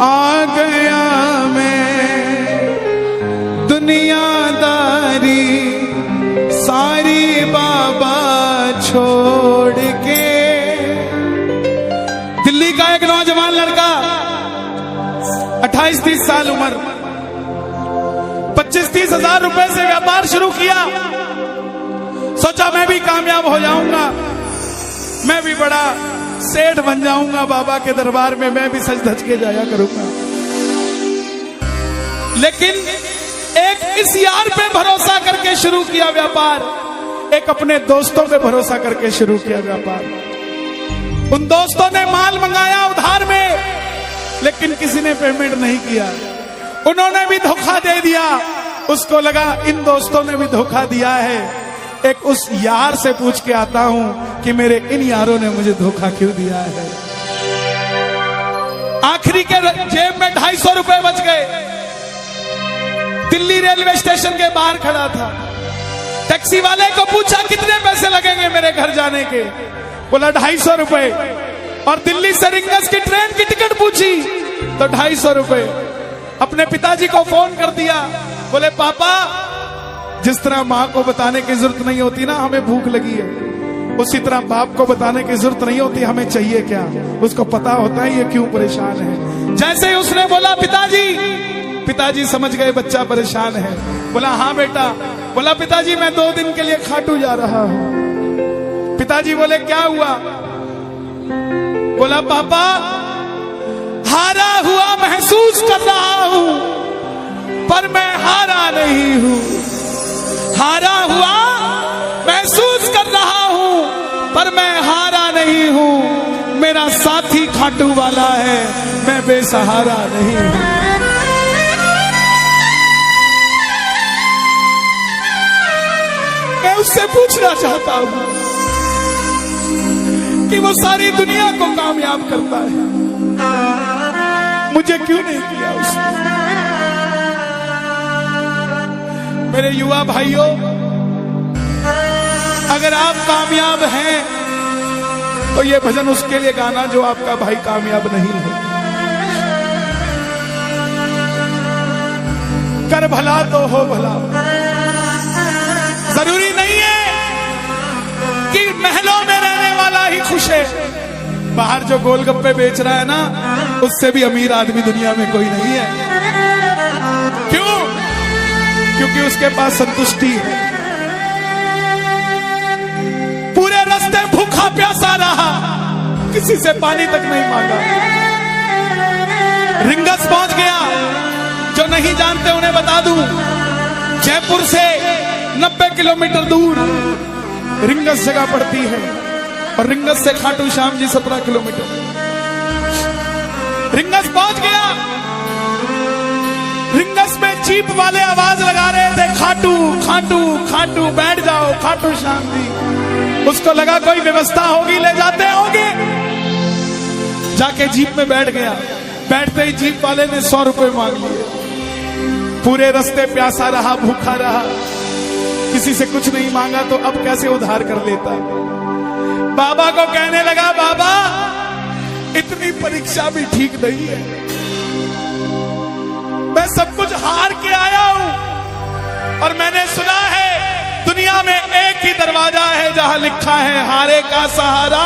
आ गया मैं दुनियादारी सारी बाबा छोड़ के। दिल्ली का एक नौजवान लड़का 28-30 साल उम्र, 25-30 हजार रुपए से व्यापार शुरू किया। सोचा मैं भी कामयाब हो जाऊंगा, मैं भी बड़ा सेठ बन जाऊंगा, बाबा के दरबार में मैं भी सज धज के जाया करूंगा। लेकिन एक इस यार पे भरोसा करके शुरू किया व्यापार, एक अपने दोस्तों पे भरोसा करके शुरू किया व्यापार। उन दोस्तों ने माल मंगाया उधार में, लेकिन किसी ने पेमेंट नहीं किया। उन्होंने भी धोखा दे दिया। उसको लगा इन दोस्तों ने भी धोखा दिया है, एक उस यार से पूछ के आता हूं कि मेरे इन यारों ने मुझे धोखा क्यों दिया है। आखिरी के जेब में 250 रुपए बच गए। दिल्ली रेलवे स्टेशन के बाहर खड़ा था। टैक्सी वाले को पूछा कितने पैसे लगेंगे मेरे घर जाने के, बोला 250 रुपए। और दिल्ली से रिंगस की ट्रेन की टिकट पूछी तो 250 रुपए। अपने पिताजी को फोन कर दिया, बोले पापा जिस तरह माँ को बताने की जरूरत नहीं होती ना हमें भूख लगी है, उसी तरह बाप को बताने की जरूरत नहीं होती हमें चाहिए क्या, उसको पता होता है ये क्यों परेशान है। जैसे ही उसने बोला पिताजी, पिताजी समझ गए बच्चा परेशान है। बोला हाँ बेटा। बोला पिताजी मैं 2 दिन के लिए खाटू जा रहा हूं। पिताजी बोले क्या हुआ? बोला पापा हारा हुआ महसूस कर रहा हूं, पर मैं हारा नहीं हूं। हारा हुआ महसूस कर रहा हूं, पर मैं हारा नहीं हूं। मेरा साथी खाटू वाला है, मैं बेसहारा नहीं हूं। मैं उससे पूछना चाहता हूं कि वो सारी दुनिया को कामयाब करता है, मुझे क्यों नहीं किया उसने? मेरे युवा भाइयों, अगर आप कामयाब हैं तो ये भजन उसके लिए गाना जो आपका भाई कामयाब नहीं है। कर भला तो हो भला। जरूरी नहीं है कि महलों में रहने वाला ही खुश है। बाहर जो गोलगप्पे बेच रहा है ना, उससे भी अमीर आदमी दुनिया में कोई नहीं है। क्यों? क्योंकि उसके पास संतुष्टि है। पूरे रास्ते भूखा प्यासा रहा, किसी से पानी तक नहीं मांगा। रिंगस पहुंच गया। जो नहीं जानते उन्हें बता दूं, जयपुर से 90 किलोमीटर दूर रिंगस जगह पड़ती है, और रिंगस से खाटू श्याम जी 17 किलोमीटर। रिंगस पहुंच गया। रिंगस में जीप वाले आवाज लगा रहे थे, खाटू खाटू खाटू, बैठ जाओ खाटू श्याम जी। उसको लगा कोई व्यवस्था होगी, ले जाते होंगे। जाके जीप में बैठ गया। बैठते ही जीप वाले ने 100 रुपए मांग लिए। पूरे रास्ते प्यासा रहा, भूखा रहा, किसी से कुछ नहीं मांगा तो अब कैसे उधार कर लेता। बाबा को कहने लगा बाबा इतनी परीक्षा भी ठीक नहीं है, मैं सब कुछ हार के आया हूं, और मैंने सुना है दुनिया में एक ही दरवाजा है जहां लिखा है हारे का सहारा,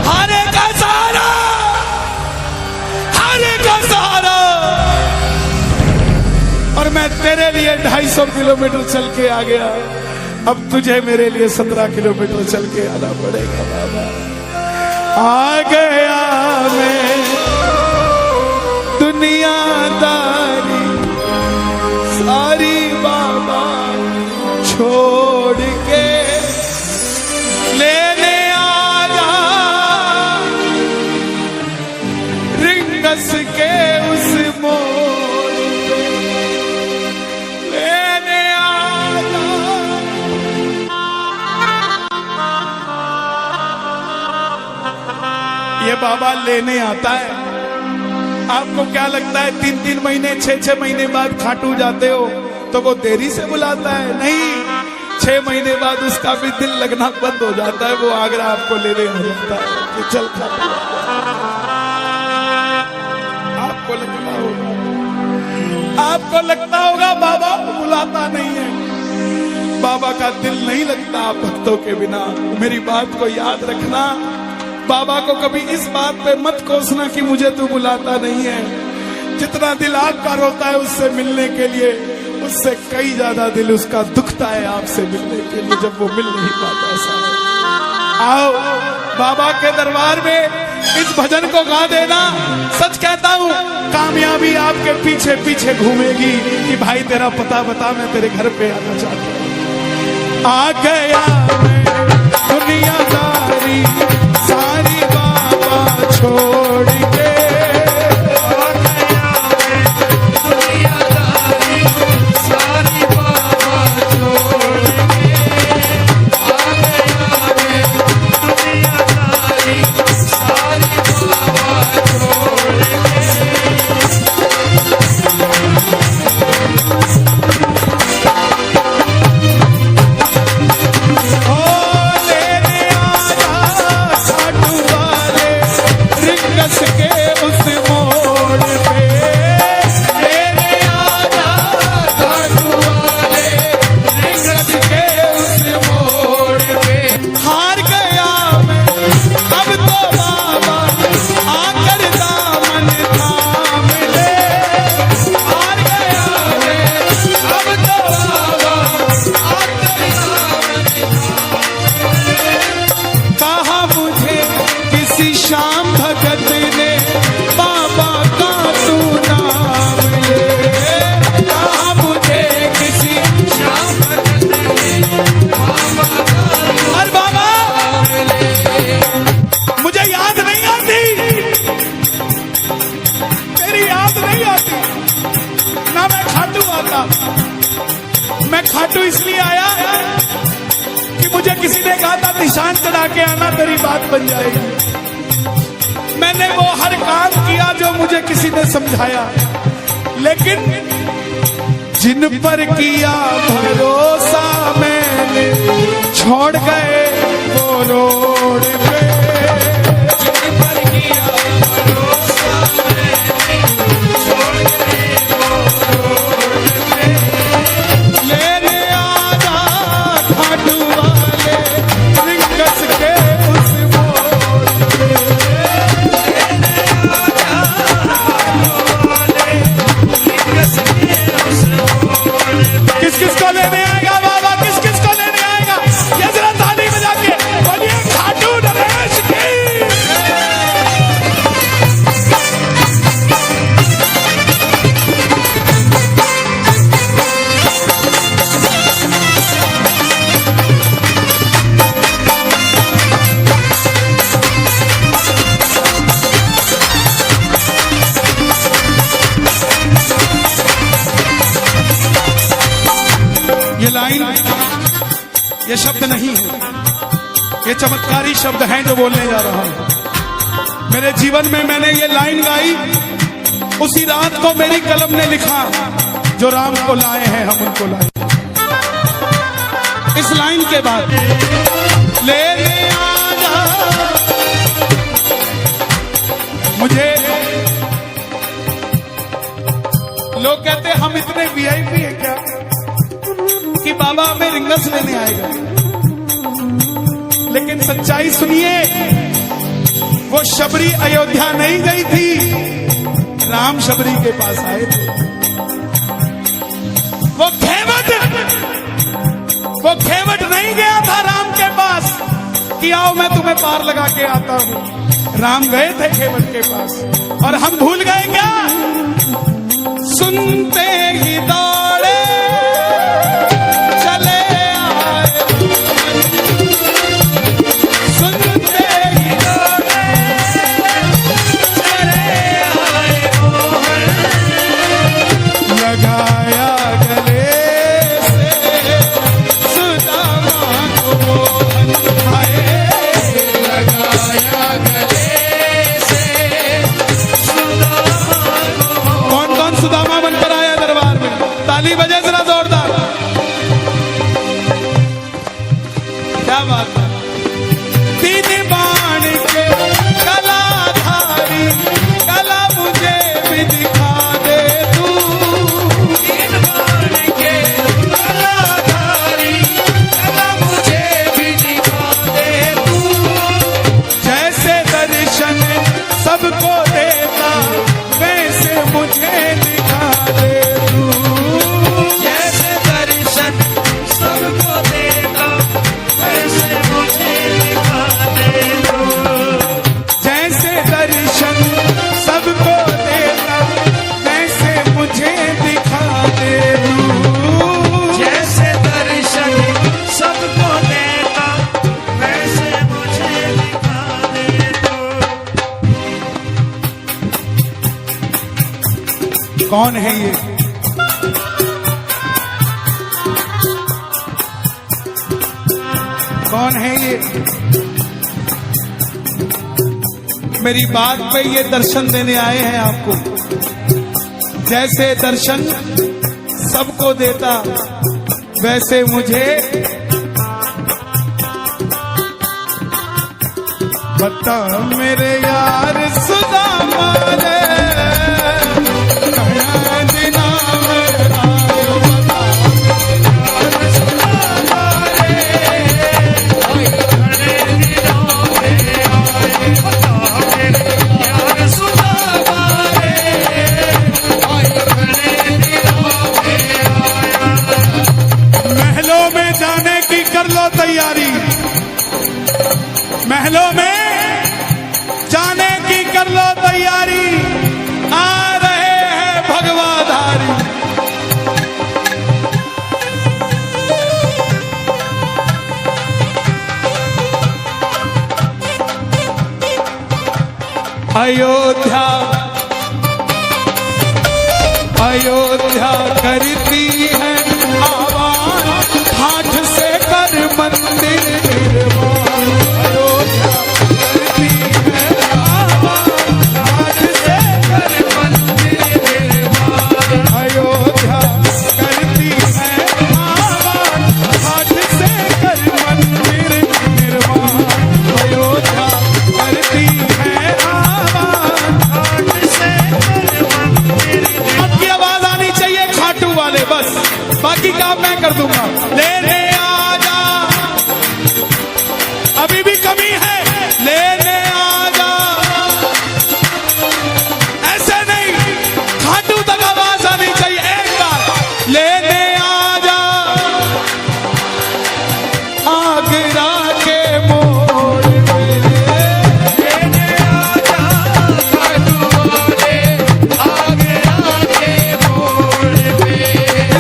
हारे का सहारा, हारे का सहारा। और मैं तेरे लिए 250 किलोमीटर चल के आ गया, अब तुझे मेरे लिए 17 किलोमीटर चल के आना पड़ेगा बाबा। आ गया मैं दुनियादारी सारी बाबा छोड़ के, लेने आया रिंगस के उस मोड़ पे, लेने आया। ये बाबा लेने आता है। आपको क्या लगता है 3-3 महीने 6-6 महीने बाद खाटू जाते हो तो वो देरी से बुलाता है? नहीं, 6 महीने बाद उसका भी दिल लगना बंद हो जाता है, वो आगरा आपको लेने हो जाता है कि चल खाटू। आपको लगता होगा बाबा बुलाता नहीं है, बाबा का दिल नहीं लगता भक्तों के बिना। मेरी बात को याद रखना, बाबा को कभी इस बात पे मत कोसना कि मुझे तू बुलाता नहीं है। जितना दिल आपका रोता है उससे मिलने के लिए, उससे कई ज्यादा दिल उसका दुखता है आपसे मिलने के लिए, जब वो मिल नहीं पाता। आओ बाबा के दरबार में इस भजन को गा देना। सच कहता हूँ, कामयाबी आपके पीछे पीछे घूमेगी कि भाई तेरा पता बता, मैं तेरे घर पे आना चाहता हूँ। आ गया मैं दुनियादारी सारी बाबा छोड़ के, आ गया मैं दुनियादारी सारी बाबा छोड़ के, आ गया मैं दुनियादारी सारी बाबा छोड़ के। मैं खाटू इसलिए आया कि मुझे किसी ने कहा था निशान चढ़ा के आना, तेरी बात बन जाएगी। मैंने वो हर काम किया जो मुझे किसी ने समझाया, लेकिन जिन पर किया भरोसा मैंने छोड़ गए वो रोड पे। जिन पर किया भरोसा मैंने छोड़ गए वो रोड पे। लेने आजा खाटू वाले रिंगस के उस मोड़ पे। लेने आजा खाटू वाले रिंगस के उस मोड़ पे। किस किस को लेने आएगा बाबा, किस किस को लेने आएगा? ये जरा ताली बजा के बोलिए खाटू नरेश की। ये लाइन, ये शब्द नहीं है, ये चमत्कारी शब्द हैं जो बोलने जा रहा हूं। मेरे जीवन में मैंने ये लाइन गाई, उसी रात को मेरी कलम ने लिखा, जो राम को लाए हैं हम उनको लाए। इस लाइन के बाद लेने आजा, मुझे लोग कहते हम इतने वीआईपी हैं क्या कि बाबा हमें रिंगस लेने आएगा। लेकिन सच्चाई सुनिए, वो शबरी अयोध्या नहीं गई थी, राम शबरी के पास आए थे। वो खेवट नहीं गया था राम के पास कि आओ मैं तुम्हें पार लगा के आता हूं। राम गए थे खेवट के पास, और हम भूल गए क्या? सुनते ही दौड़े चले आए, सुनते ही दौड़े चले आए, लगाया गले से सुदामा को मोहन आए, लगाया गले से सुदामा को। कौन कौन सुदामा बनकर आया दरबार में? ताली सबको देता वैसे मुझे दिखा दे तू। जैसे दर्शन सबको देता वैसे मुझे दिखा दे तू। जैसे दर्शन सबको देता वैसे मुझे दिखा दे तू। जैसे दर्शन सबको देता वैसे मुझे दिखा दे तू। कौन है ये? कौन है ये? मेरी बात पे ये दर्शन देने आए हैं आपको। जैसे दर्शन सबको देता वैसे मुझे बता मेरे यार सुदामा रे तैयारी, महलों में जाने की कर लो तैयारी, आ रहे हैं भगवाधारी। अयोध्या अयोध्या करती है आवाज हाथ से कर मंदिर निर्माण। अयोध्या करती है आवाज हाथ से कर मंदिर निर्माण। अयोध्या करती है आवाज हाथ से कर मंदिर निर्माण। अयोध्या करती है आवाज हाथ से कर मंदिर। आपकी आवाज आनी चाहिए खाटू वाले, बस बाकी काम मैं कर दूंगा। लेने आजा, अभी भी कमी है, लेने आजा। ऐसे नहीं, खाटू तक आवाज आनी चाहिए। एक बार लेने आजा आगरा के मोड़ पे। लेने आजा खाटू वाले आगरा के मोड़ पे।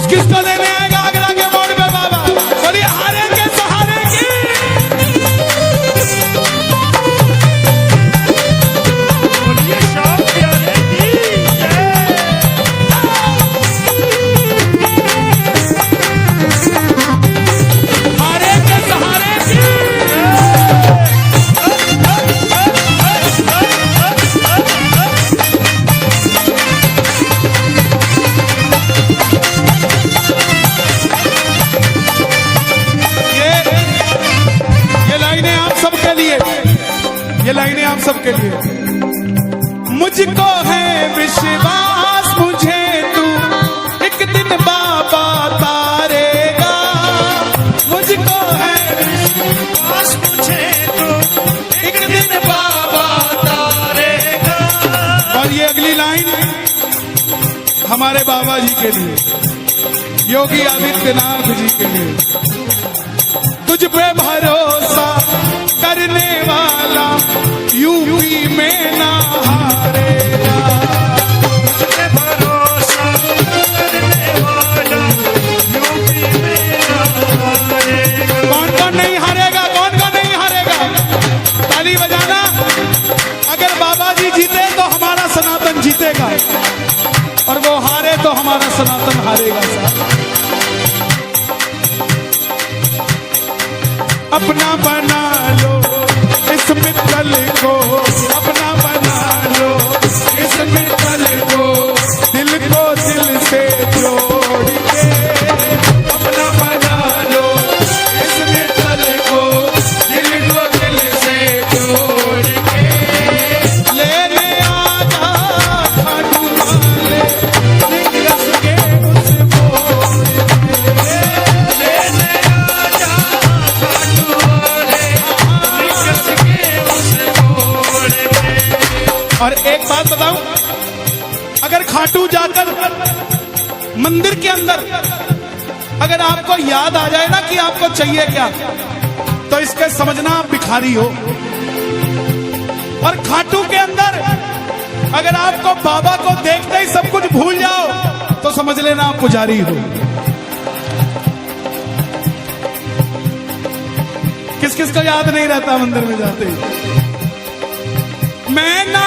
किसको लेने आएगा आगरा के मोड़ पे बाबा? बोलिए हारे के सहारे की। बोलिए शाम प्यारे की जय। हारे के सहारे की। ये लाइनें आप सबके लिए, ये लाइनें आप सबके लिए। मुझको है विश्वास मुझे तू एक दिन बाबा तारेगा। मुझको है विश्वास मुझे तो एक दिन बाबा तारेगा। और ये अगली लाइन हमारे बाबा जी के लिए, योगी आदित्यनाथ जी के लिए। तुझ पे भरोसा करने वाला यूपी में ना हारेगा। तुझ पे भरोसा करने वाला यूपी में ना हारेगा। कौन कौन नहीं हारेगा? कौन कौन नहीं हारेगा? ताली बजाना। अगर बाबा जी जीते तो हमारा सनातन जीतेगा, और वो हारे तो हमारा सनातन हारेगा। साहब अपना बना लो इस मित्तल को, अपना बना लो इस मित्तल को, दिल को दिल से जोड़ के। अपना बना लो इस मित्तल को, दिल को दिल से जोड़ के। लेने आजा खाटू वाले निकस के उस मोड़ पे। लेने आजा खाटू वाले निकस के उस मोड़ और एक बात बताऊं, अगर खाटू जाकर मंदिर के अंदर अगर आपको याद आ जाए ना कि आपको चाहिए क्या, तो इसके समझना आप भिखारी हो। और खाटू के अंदर अगर आपको बाबा को देखते ही सब कुछ भूल जाओ, तो समझ लेना आप पुजारी हो। किस किस को याद नहीं रहता मंदिर में जाते ही? मैं ना